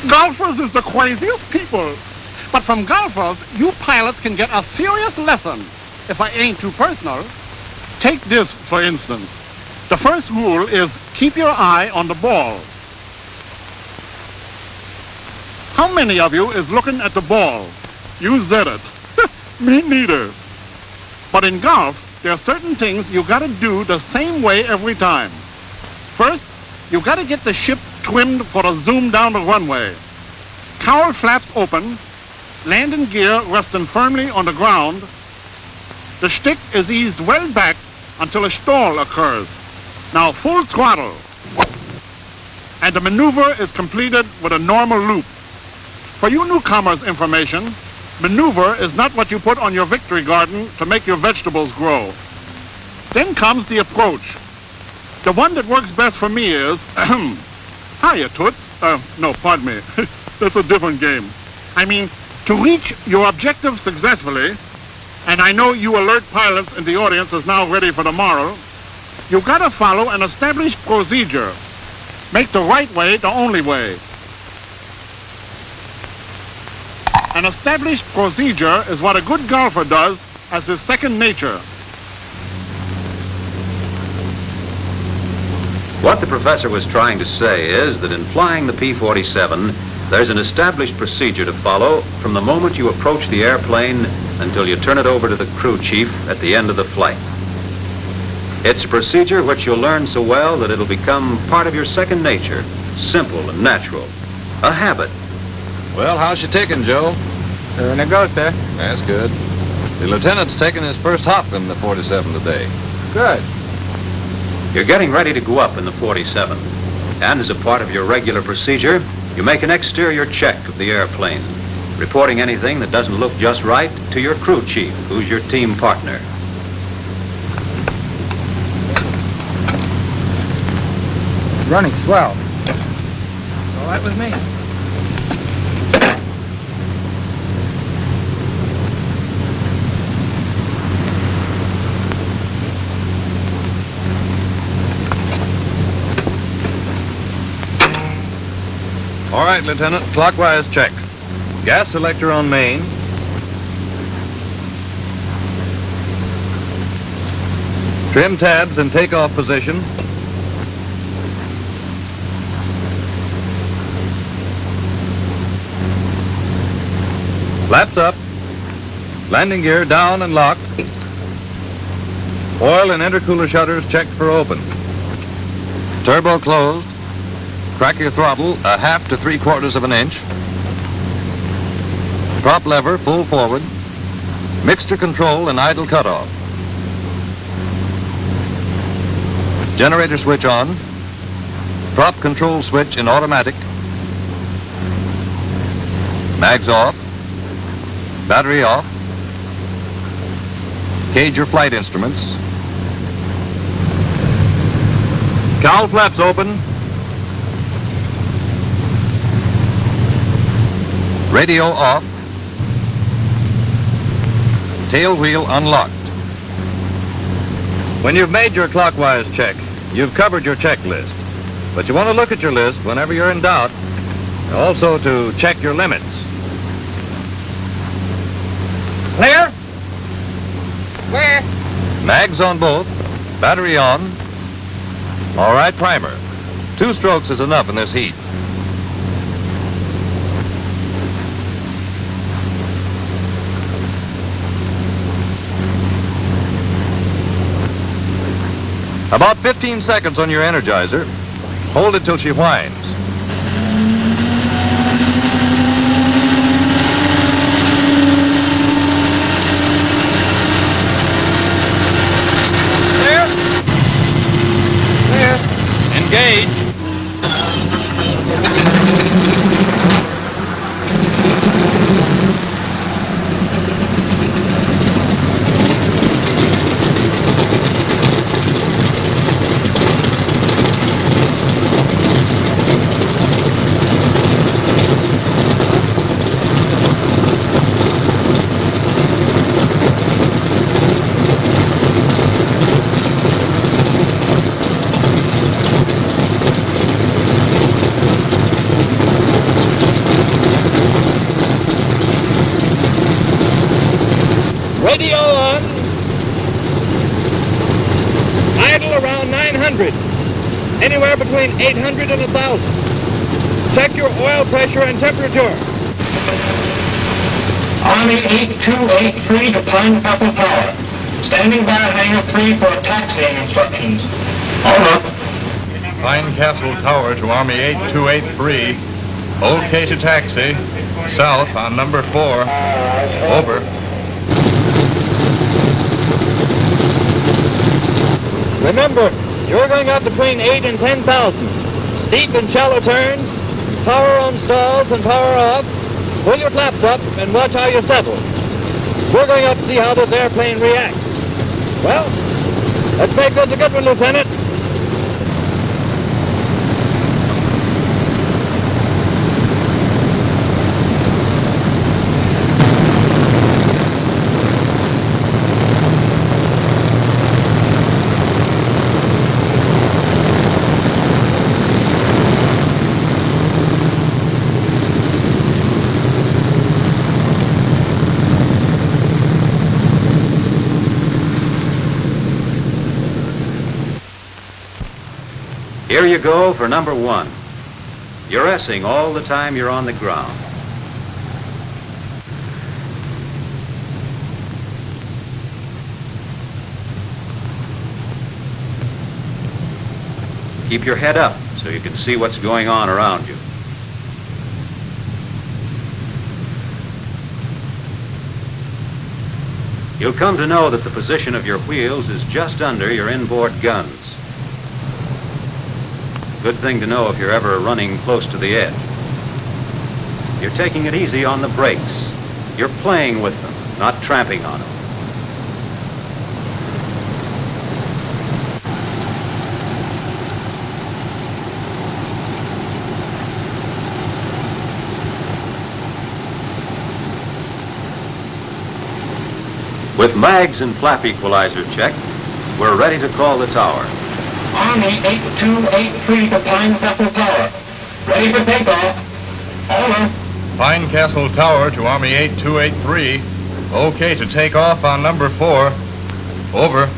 Golfers is the craziest people. But from golfers, you pilots can get a serious lesson. If I ain't too personal, take this, for instance. The first rule is keep your eye on the ball. How many of you is looking at the ball? You said it. Me neither. But in golf, there are certain things you gotta do the same way every time. First, you gotta get the ship trimmed for a zoom down the runway. Cowl flaps open, landing gear resting firmly on the ground. The stick is eased well back until a stall occurs. Now full throttle. And the maneuver is completed with a normal loop. For you newcomers' information, maneuver is not what you put on your victory garden to make your vegetables grow. Then comes the approach. The one that works best for me is, hiya, Toots. No, pardon me. That's a different game. I mean, to reach your objective successfully, and I know you alert pilots in the audience is now ready for the moral, you gotta follow an established procedure. Make the right way the only way. An established procedure is what a good golfer does as his second nature. What the professor was trying to say is that in flying the P-47, there's an established procedure to follow from the moment you approach the airplane until you turn it over to the crew chief at the end of the flight. It's a procedure which you'll learn so well that it'll become part of your second nature, simple and natural, a habit. Well, how's she ticking, Joe? There in it goes, sir. That's good. The lieutenant's taking his first hop in the 47 today. Good. You're getting ready to go up in the 47. And as a part of your regular procedure, you make an exterior check of the airplane, reporting anything that doesn't look just right to your crew chief, who's your team partner. It's running swell. It's all right with me. All right, Lieutenant, clockwise check. Gas selector on main. Trim tabs in takeoff position. Flaps up. Landing gear down and locked. Oil and intercooler shutters checked for open. Turbo closed. Crack your throttle 1/2 to 3/4 of an inch. Prop lever full forward. Mixture control and idle cutoff. Generator switch on. Prop control switch in automatic. Mags off. Battery off. Cage your flight instruments. Cowl flaps open. Radio off. Tail wheel unlocked. When you've made your clockwise check, you've covered your checklist. But you want to look at your list whenever you're in doubt, and also to check your limits. Clear? Clear. Mags on both. Battery on. All right, primer. 2 strokes is enough in this heat. About 15 seconds on your Energizer. Hold it till she whines. Clear? Clear. Engage. anywhere between 800 and 1,000. Check your oil pressure and temperature. Army 8283 to Pine Apple Tower. Standing by Hangar 3 for taxiing instructions. Over. Pine Castle Tower to Army 8283. Okay to taxi. South on number 4. Over. Remember, you're going up between 8 and 10,000. Steep and shallow turns, power on stalls and power off. Pull your flaps up and watch how you settle. We're going up to see how this airplane reacts. Well, let's make this a good one, Lieutenant. Here you go for number 1. You're S-ing all the time you're on the ground. Keep your head up so you can see what's going on around you. You'll come to know that the position of your wheels is just under your inboard guns. Good thing to know if you're ever running close to the edge. You're taking it easy on the brakes. You're playing with them, not tramping on them. With mags and flap equalizer checked, we're ready to call the tower. Army 8283 to Pine Castle Tower. Ready for takeoff. Over. Pine Castle Tower to Army 8283. Okay to take off on number 4. Over.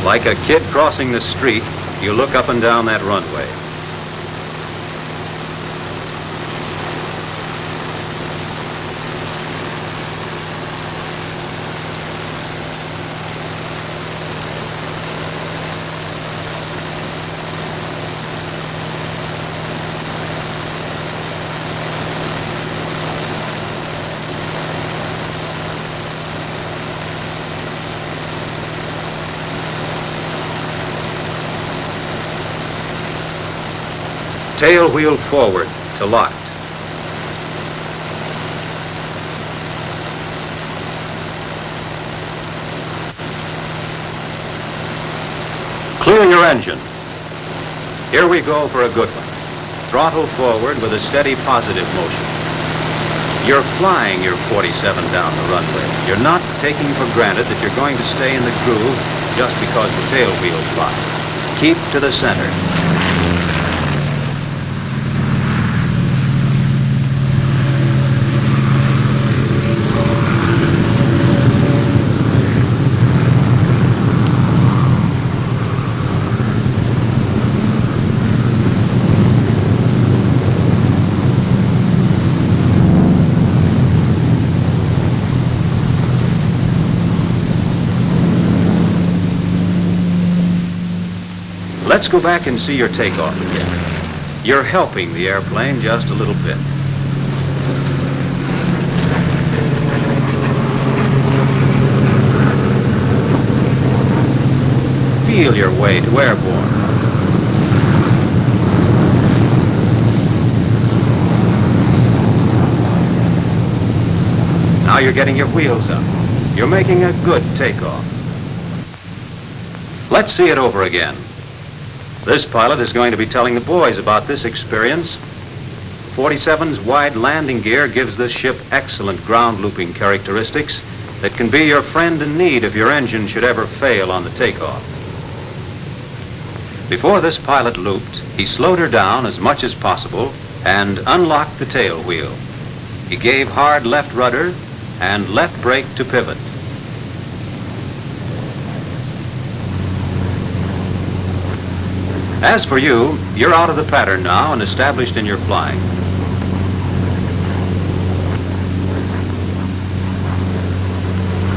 Like a kid crossing the street, you look up and down that runway. Tail wheel forward to locked. Clear your engine. Here we go for a good one. Throttle forward with a steady positive motion. You're flying your 47 down the runway. You're not taking for granted that you're going to stay in the groove just because the tail wheel's locked. Keep to the center. Let's go back and see your takeoff again. You're helping the airplane just a little bit. Feel your way to airborne. Now you're getting your wheels up. You're making a good takeoff. Let's see it over again. This pilot is going to be telling the boys about this experience. 47's wide landing gear gives this ship excellent ground looping characteristics that can be your friend in need if your engine should ever fail on the takeoff. Before this pilot looped, he slowed her down as much as possible and unlocked the tail wheel. He gave hard left rudder and left brake to pivot. As for you, you're out of the pattern now and established in your flying.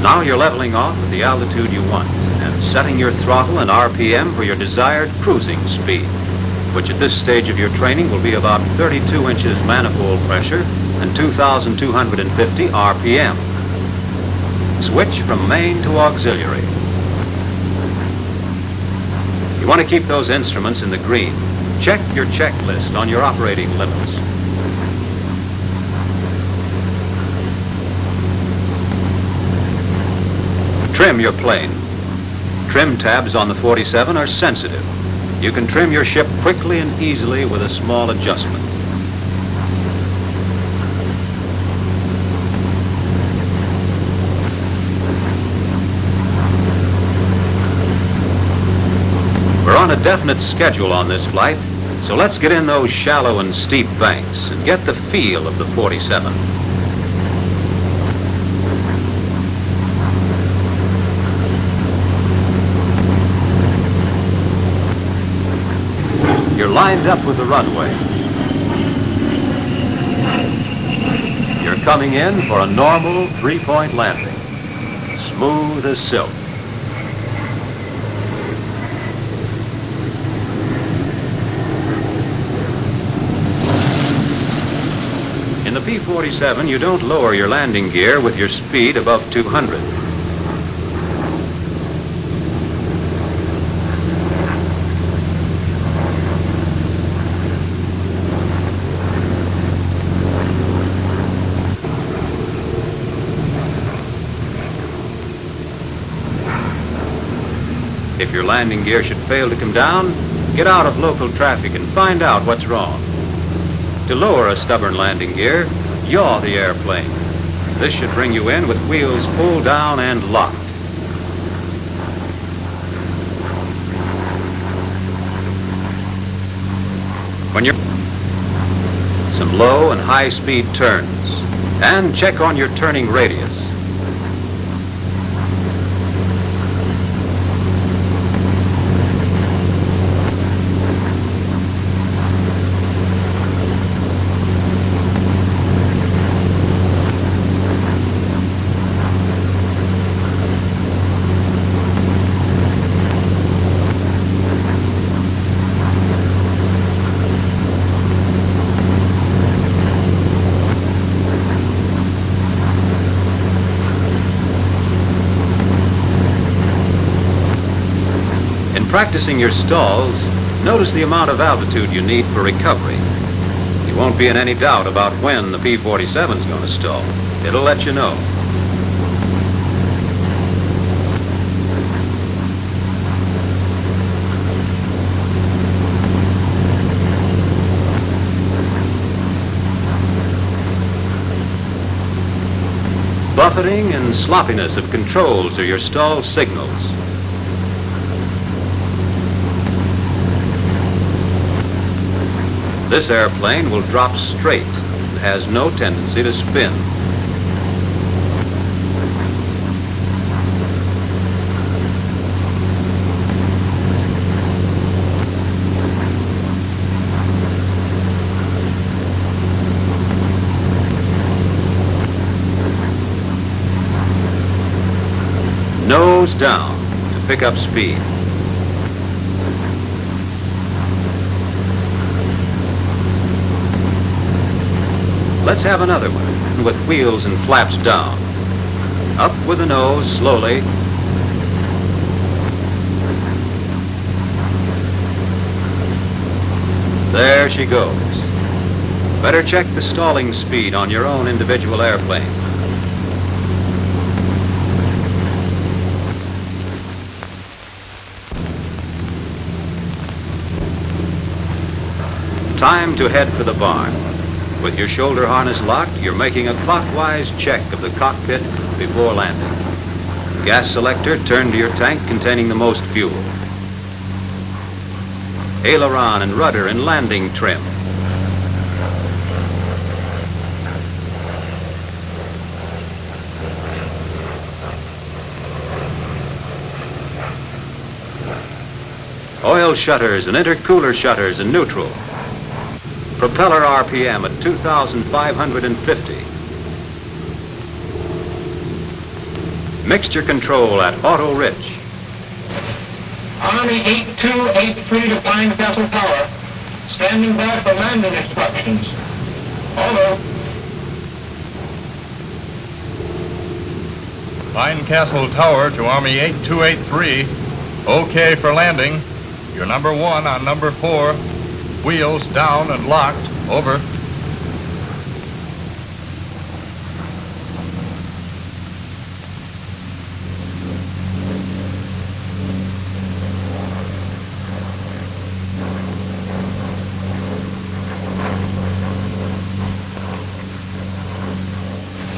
Now you're leveling off at the altitude you want and setting your throttle and RPM for your desired cruising speed, which at this stage of your training will be about 32 inches manifold pressure and 2,250 RPM. Switch from main to auxiliary. You want to keep those instruments in the green. Check your checklist on your operating limits. Trim your plane. Trim tabs on the 47 are sensitive. You can trim your ship quickly and easily with a small adjustment. We're on a definite schedule on this flight, so let's get in those shallow and steep banks and get the feel of the 47. You're lined up with the runway. You're coming in for a normal 3-point landing. Smooth as silk. In the P-47, you don't lower your landing gear with your speed above 200. If your landing gear should fail to come down, get out of local traffic and find out what's wrong. To lower a stubborn landing gear, yaw the airplane. This should bring you in with wheels pulled down and locked. When you're some low and high speed turns, and check on your turning radius. Practicing your stalls, notice the amount of altitude you need for recovery. You won't be in any doubt about when the P-47 is going to stall. It'll let you know. Buffeting and sloppiness of controls are your stall signals. This airplane will drop straight and has no tendency to spin. Nose down to pick up speed. Let's have another one with wheels and flaps down. Up with the nose slowly. There she goes. Better check the stalling speed on your own individual airplane. Time to head for the barn. With your shoulder harness locked, you're making a clockwise check of the cockpit before landing. Gas selector turned to your tank containing the most fuel. Aileron and rudder in landing trim. Oil shutters and intercooler shutters in neutral. Propeller RPM at 2,550. Mixture control at auto rich. Army 8283 to Pine Castle Tower. Standing by for landing instructions. Over. Pine Castle Tower to Army 8283. Okay for landing. You're number 1 on number 4. Wheels down and locked. Over.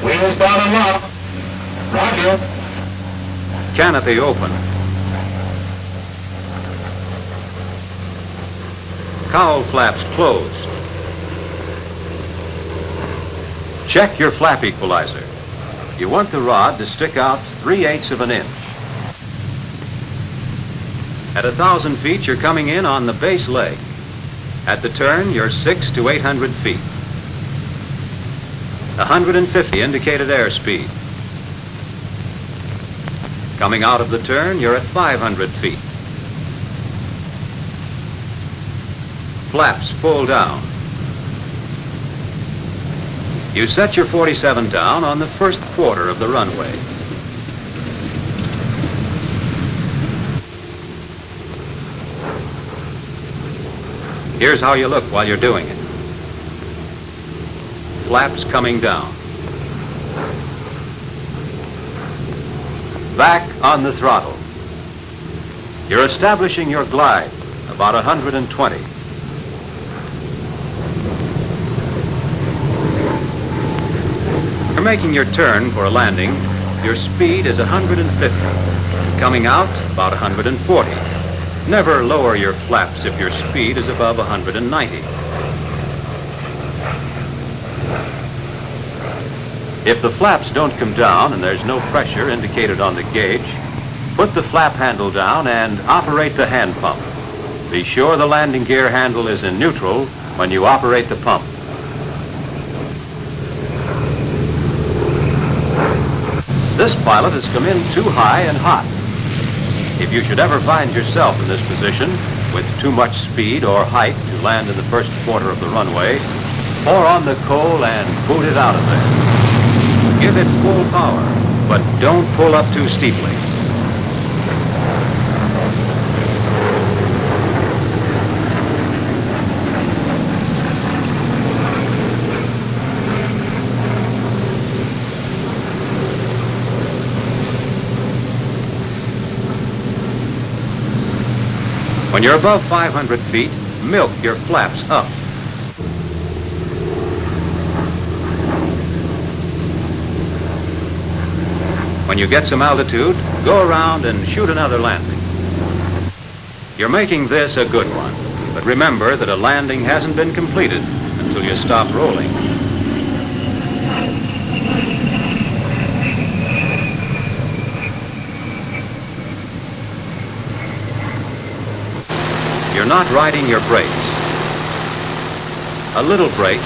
Wheels down and locked. Roger. Canopy open. Cowl flaps closed. Check your flap equalizer. You want the rod to stick out 3/8 of an inch. At 1,000 feet, you're coming in on the base leg. At the turn, you're 600 to 800 feet. 150 indicated airspeed. Coming out of the turn, you're at 500 feet. Flaps full down. You set your 47 down on the first quarter of the runway. Here's how you look while you're doing it. Flaps coming down. Back on the throttle. You're establishing your glide about 120. You're making your turn for a landing. Your speed is 150. Coming out about 140. Never lower your flaps if your speed is above 190. If the flaps don't come down and there's no pressure indicated on the gauge, put the flap handle down and operate the hand pump. Be sure the landing gear handle is in neutral when you operate the pump. This pilot has come in too high and hot. If you should ever find yourself in this position with too much speed or height to land in the first quarter of the runway, pour on the coal and boot it out of there. Give it full power, but don't pull up too steeply. When you're above 500 feet, milk your flaps up. When you get some altitude, go around and shoot another landing. You're making this a good one, but remember that a landing hasn't been completed until you stop rolling. You're not riding your brakes. A little brake.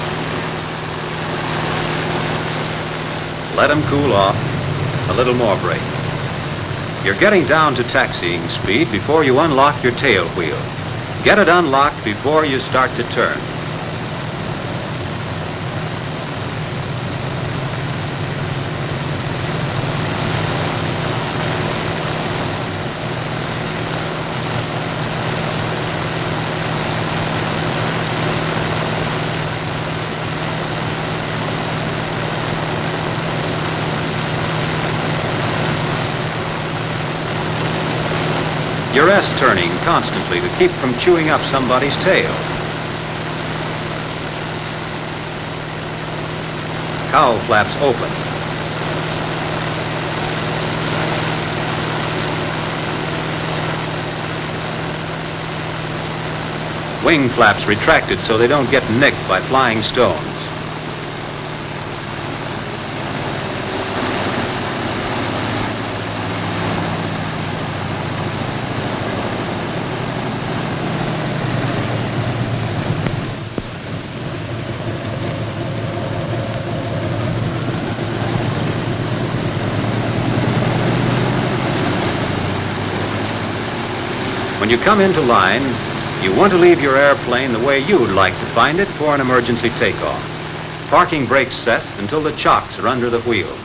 Let them cool off. A little more brake. You're getting down to taxiing speed before you unlock your tail wheel. Get it unlocked before you start to turn. You're S-turning constantly to keep from chewing up somebody's tail. Cowl flaps open. Wing flaps retracted so they don't get nicked by flying stones. you come into line, you want to leave your airplane the way you'd like to find it for an emergency takeoff. Parking brakes set until the chocks are under the wheels.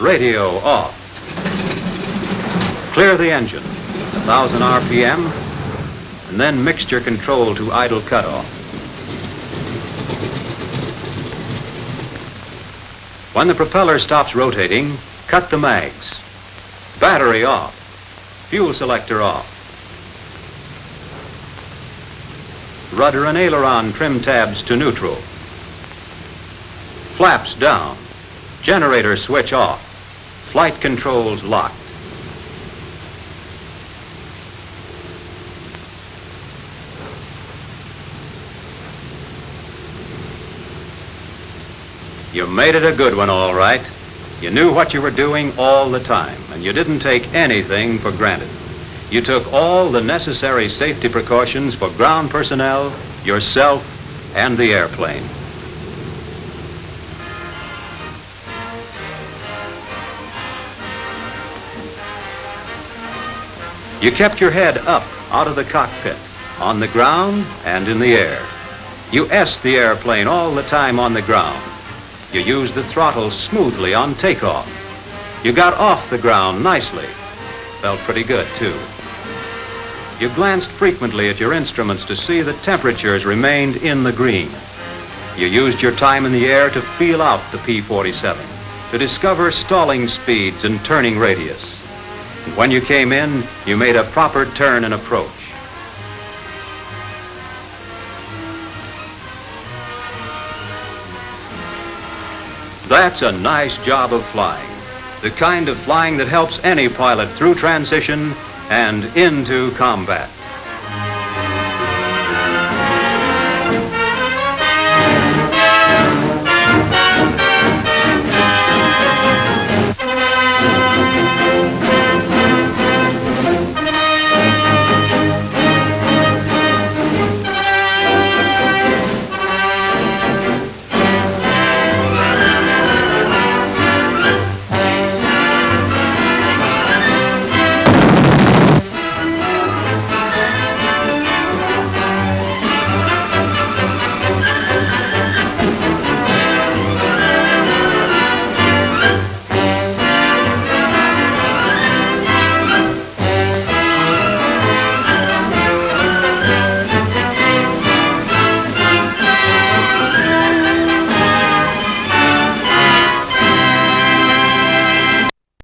Radio off. Clear the engine, 1,000 RPM, and then mixture control to idle cutoff. When the propeller stops rotating, cut the mags. Battery off. Fuel selector off. Rudder and aileron trim tabs to neutral. Flaps down. Generator switch off. Flight controls locked. You made it a good one, all right. You knew what you were doing all the time, and you didn't take anything for granted. You took all the necessary safety precautions for ground personnel, yourself, and the airplane. You kept your head up out of the cockpit, on the ground and in the air. You S-ed the airplane all the time on the ground. You used the throttle smoothly on takeoff. You got off the ground nicely. Felt pretty good, too. You glanced frequently at your instruments to see that temperatures remained in the green. You used your time in the air to feel out the P-47, to discover stalling speeds and turning radius. And when you came in, you made a proper turn and approach. That's a nice job of flying. The kind of flying that helps any pilot through transition and into combat.